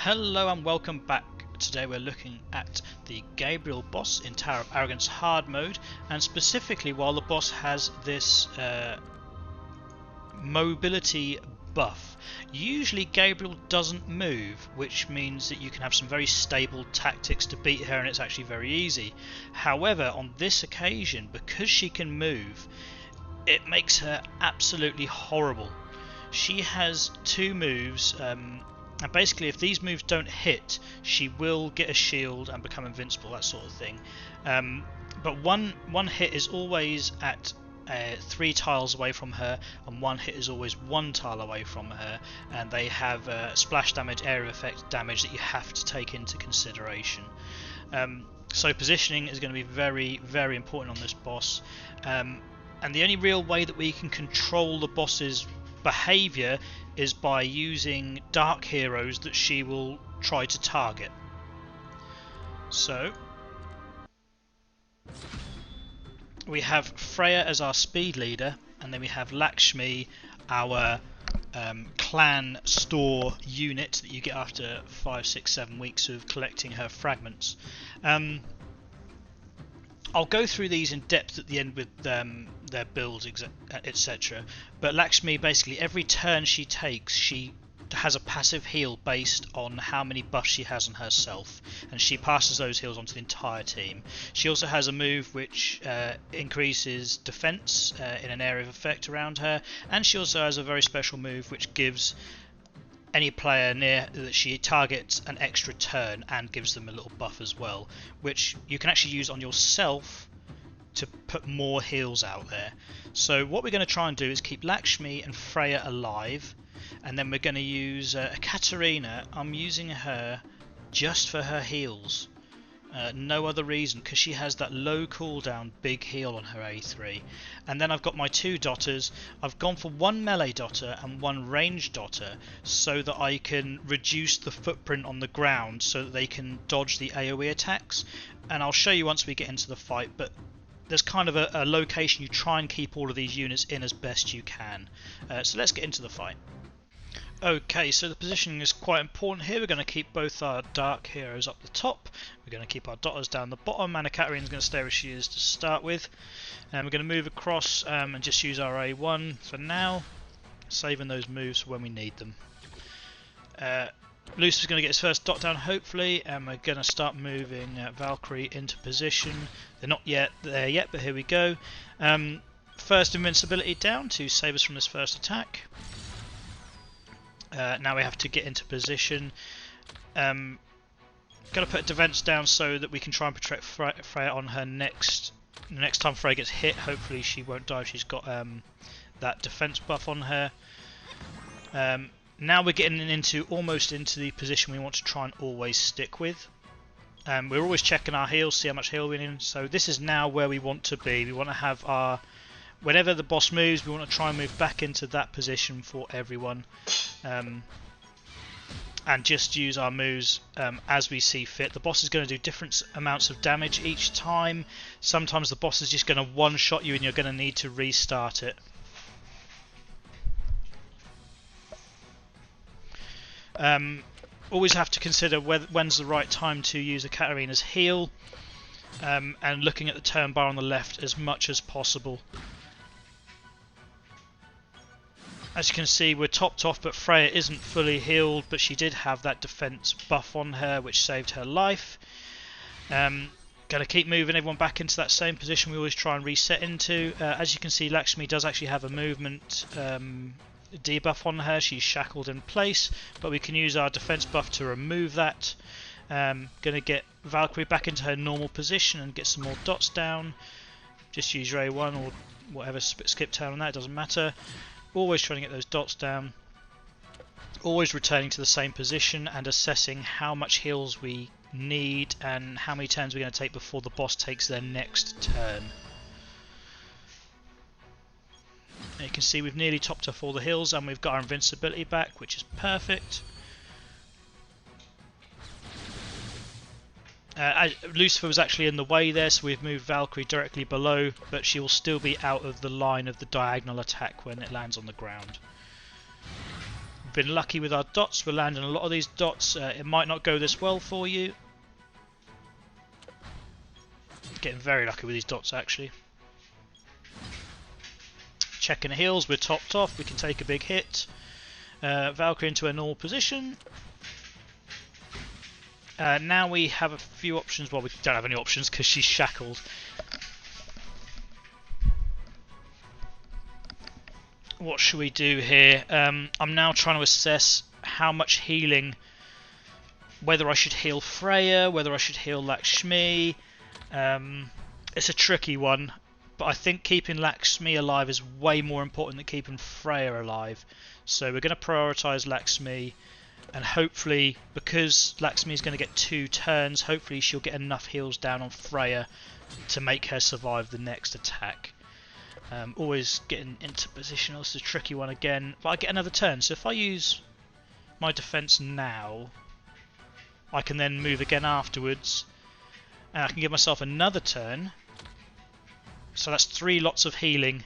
Hello and welcome back. Today we're looking at the Gabriel boss in Tower of Arrogance hard mode, and specifically while the boss has this mobility buff. Usually Gabriel doesn't move, which means that you can have some very stable tactics to beat her and it's actually very easy. However, on this occasion, because she can move, it makes her absolutely horrible. She has two moves, and basically if these moves don't hit, she will get a shield and become invincible, that sort of thing. But one hit is always at 3 tiles away from her, and one hit is always 1 tile away from her, and they have splash damage, area effect damage that you have to take into consideration. So positioning is going to be very, very important on this boss, and the only real way that we can control the boss's behaviour is by using dark heroes that she will try to target. So we have Freya as our speed leader, and then we have Lakshmi, our clan store unit that you get after 5, 6, 7 weeks of collecting her fragments. I'll go through these in depth at the end with their builds, etc. But Lakshmi, basically every turn she takes, she has a passive heal based on how many buffs she has on herself, and she passes those heals onto the entire team. She also has a move which increases defense in an area of effect around her, and she also has a very special move which gives any player near that she targets an extra turn and gives them a little buff as well, which you can actually use on yourself to put more heals out there. So what we're going to try and do is keep Lakshmi and Freya alive, and then we're going to use Katarina. I'm using her just for her heals, no other reason, because she has that low cooldown big heal on her A3. And then I've got my 2 dotters. I've gone for 1 melee dotter and 1 ranged dotter so that I can reduce the footprint on the ground so that they can dodge the AoE attacks, and I'll show you once we get into the fight, but there's kind of a location you try and keep all of these units in as best you can. So let's get into the fight. Okay, so the positioning is quite important here. We're going to keep both our dark heroes up the top, we're going to keep our dotters down the bottom, and Katarina's going to stay where she is to start with. And we're going to move across and just use our A1 for now, saving those moves for when we need them. Lucifer's going to get his first dot down hopefully, and we're going to start moving Valkyrie into position. They're not yet there yet, but here we go. First invincibility down to save us from this first attack. Now we have to get into position. Got to put a defense down so that we can try and protect Freya on her next time Freya gets hit. Hopefully she won't die if she's got that defense buff on her. Now we're getting almost into the position we want to try and always stick with. We're always checking our heals, see how much heal we're in. So this is now where we want to be. We want to have our, whenever the boss moves, we want to try and move back into that position for everyone. And just use our moves as we see fit. The boss is going to do different amounts of damage each time. Sometimes the boss is just going to one-shot you and you're going to need to restart it. Always have to consider when's the right time to use a Katarina's heal, and looking at the turn bar on the left as much as possible. As you can see, we're topped off, but Freya isn't fully healed, but she did have that defense buff on her which saved her life. Going to keep moving everyone back into that same position we always try and reset into. As you can see, Lakshmi does actually have a movement debuff on her. She's shackled in place, but we can use our defense buff to remove that. Going to get Valkyrie back into her normal position and get some more dots down. Just use your A1 or whatever, skip turn on that, it doesn't matter. Always trying to get those dots down, always returning to the same position and assessing how much heals we need and how many turns we're going to take before the boss takes their next turn. And you can see we've nearly topped off all the heals and we've got our invincibility back, which is perfect. Lucifer was actually in the way there, so we've moved Valkyrie directly below, but she will still be out of the line of the diagonal attack when it lands on the ground. been lucky with our dots. We're landing a lot of these dots. It might not go this well for you. Getting very lucky with these dots actually. Checking the heals, we're topped off, we can take a big hit. Valkyrie into a null position. Now we have a few options. Well, we don't have any options because she's shackled. What should we do here? I'm now trying to assess how much healing, whether I should heal Freya, whether I should heal Lakshmi. It's a tricky one, but I think keeping Lakshmi alive is way more important than keeping Freya alive. So we're going to prioritise Lakshmi, and hopefully, because Lakshmi is going to get 2 turns, hopefully she'll get enough heals down on Freya to make her survive the next attack. Always getting into position, this is a tricky one again, but I get another turn, so if I use my defence now, I can then move again afterwards, and I can give myself another turn, so that's 3 lots of healing.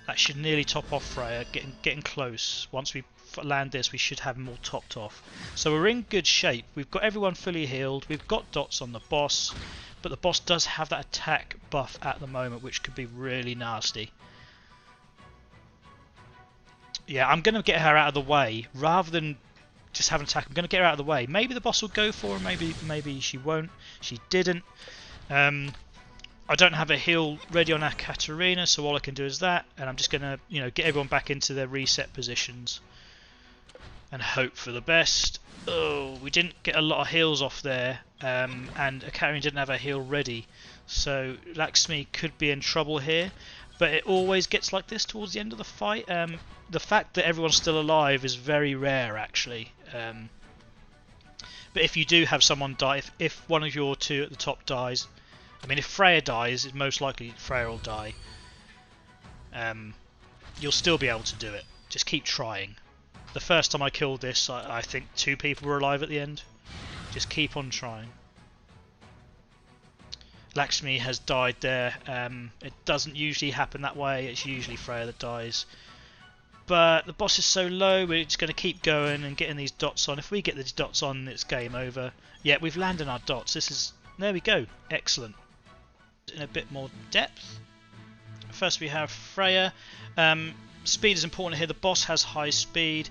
That should nearly top off Freya, getting close. Once we land this, we should have them all topped off. So we're in good shape, we've got everyone fully healed, we've got dots on the boss, but the boss does have that attack buff at the moment, which could be really nasty. Yeah, I'm going to get her out of the way, rather than just have an attack. I'm going to get her out of the way. Maybe the boss will go for her, maybe she won't. She didn't. I don't have a heal ready on our Katarina, so all I can do is that, and I'm just going to, get everyone back into their reset positions and hope for the best. Oh, we didn't get a lot of heals off there, and Katarina didn't have a heal ready, so Lakshmi could be in trouble here, but it always gets like this towards the end of the fight. The fact that everyone's still alive is very rare actually, but if you do have someone die, if one of your 2 at the top dies, I mean if Freya dies, it's most likely Freya will die, you'll still be able to do it, just keep trying. The first time I killed this, I think 2 people were alive at the end. Just keep on trying. Lakshmi has died there. It doesn't usually happen that way. It's usually Freya that dies. But the boss is so low, we're just going to keep going and getting these dots on. If we get these dots on, it's game over. Yeah, we've landed our dots. There we go. Excellent. In a bit more depth. First we have Freya. Speed is important here. The boss has high speed,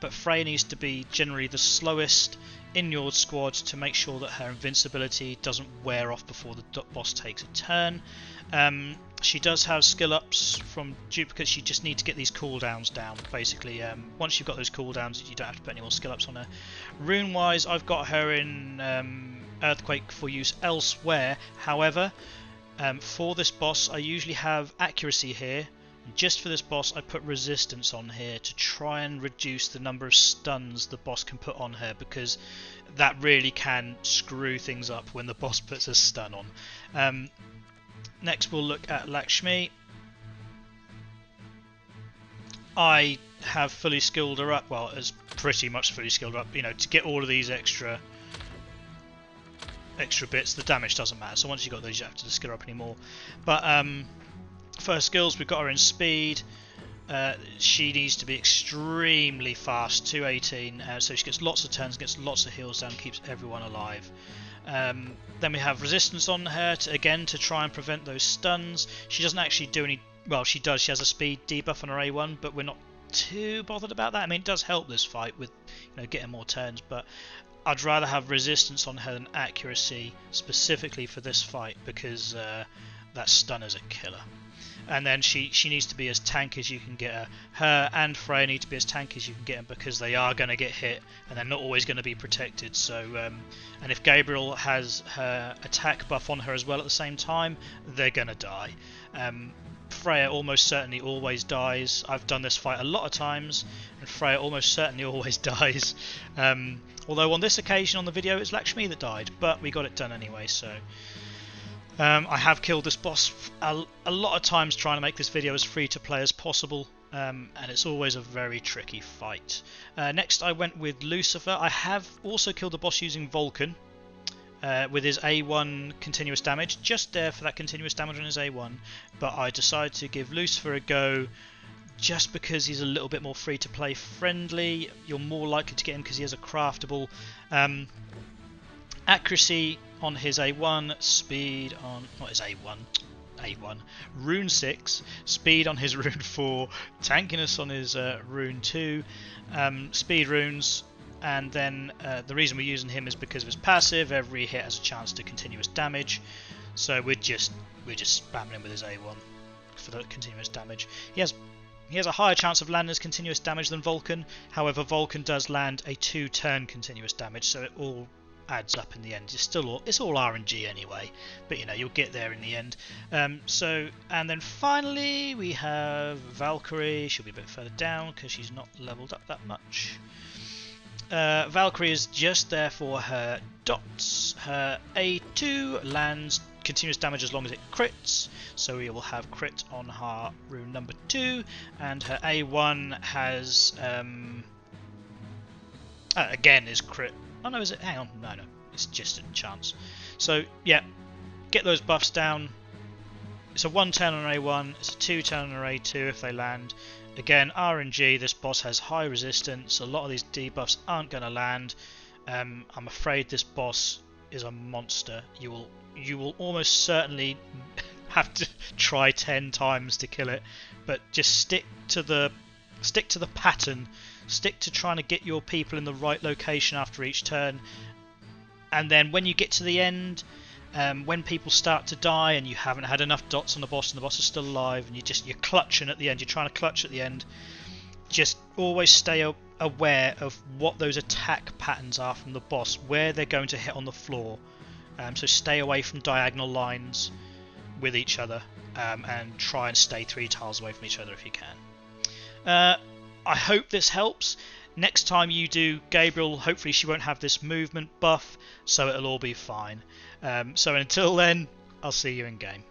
but Freya needs to be generally the slowest in your squad to make sure that her invincibility doesn't wear off before the boss takes a turn. She does have skill ups from duplicates. You just need to get these cooldowns down basically. Once you've got those cooldowns, you don't have to put any more skill ups on her. Rune wise, I've got her in Earthquake for use elsewhere. However, for this boss I usually have accuracy here. Just for this boss I put resistance on here to try and reduce the number of stuns the boss can put on her, because that really can screw things up when the boss puts a stun on. Next we'll look at Lakshmi. I have fully skilled her up, well, as pretty much fully skilled her up, to get all of these extra bits. The damage doesn't matter, so once you've got those you don't have to skill her up anymore. But for her skills, we've got her in speed. She needs to be extremely fast, 218, so she gets lots of turns, gets lots of heals down, keeps everyone alive. Then we have resistance on her, to try and prevent those stuns. She doesn't actually do any, well she does, she has a speed debuff on her A1, but we're not too bothered about that. I mean it does help this fight with getting more turns, but I'd rather have resistance on her than accuracy specifically for this fight, because that stun is a killer. And then she needs to be as tanky as you can get her. Her and Freya need to be as tanky as you can get them, because they are going to get hit and they're not always going to be protected. So, and if Gabriel has her attack buff on her as well at the same time, they're going to die. Freya almost certainly always dies. I've done this fight a lot of times, and Freya almost certainly always dies. Although on this occasion on the video it's Lakshmi that died, but we got it done anyway. So. I have killed this boss a lot of times trying to make this video as free to play as possible, and it's always a very tricky fight. Next I went with Lucifer. I have also killed the boss using Vulcan with his A1 continuous damage, just there for that continuous damage on his A1, but I decided to give Lucifer a go just because he's a little bit more free to play friendly. You're more likely to get him because he has a craftable. Accuracy on his A1, speed on, not his A1, rune 6, speed on his rune 4, tankiness on his rune 2, speed runes, and then the reason we're using him is because of his passive. Every hit has a chance to continuous damage, so we're just spamming him with his A1 for the continuous damage. He has a higher chance of landing as continuous damage than Vulcan. However, Vulcan does land a 2-turn continuous damage, so it all adds up in the end. It's all RNG anyway, but you know, you'll get there in the end. And then finally we have Valkyrie. She'll be a bit further down because she's not leveled up that much. Valkyrie is just there for her dots. Her A2 lands continuous damage as long as it crits, so we will have crit on her rune number 2, and her A1 has again is crit. Oh no, is it? Hang on, no, it's just a chance. So yeah, get those buffs down. It's a 1-turn on A1, it's a 2-turn on A2 if they land. Again, RNG, this boss has high resistance, a lot of these debuffs aren't going to land. I'm afraid this boss is a monster. You will almost certainly have to try 10 times to kill it, but just stick to the pattern. Stick to trying to get your people in the right location after each turn, and then when you get to the end, when people start to die and you haven't had enough dots on the boss and the boss is still alive, and you're clutching at the end, you're trying to clutch at the end, just always stay aware of what those attack patterns are from the boss, where they're going to hit on the floor. So stay away from diagonal lines with each other, and try and stay 3 tiles away from each other if you can. I hope this helps. Next time you do Gabriel, hopefully she won't have this movement buff, so it'll all be fine. So until then, I'll see you in game.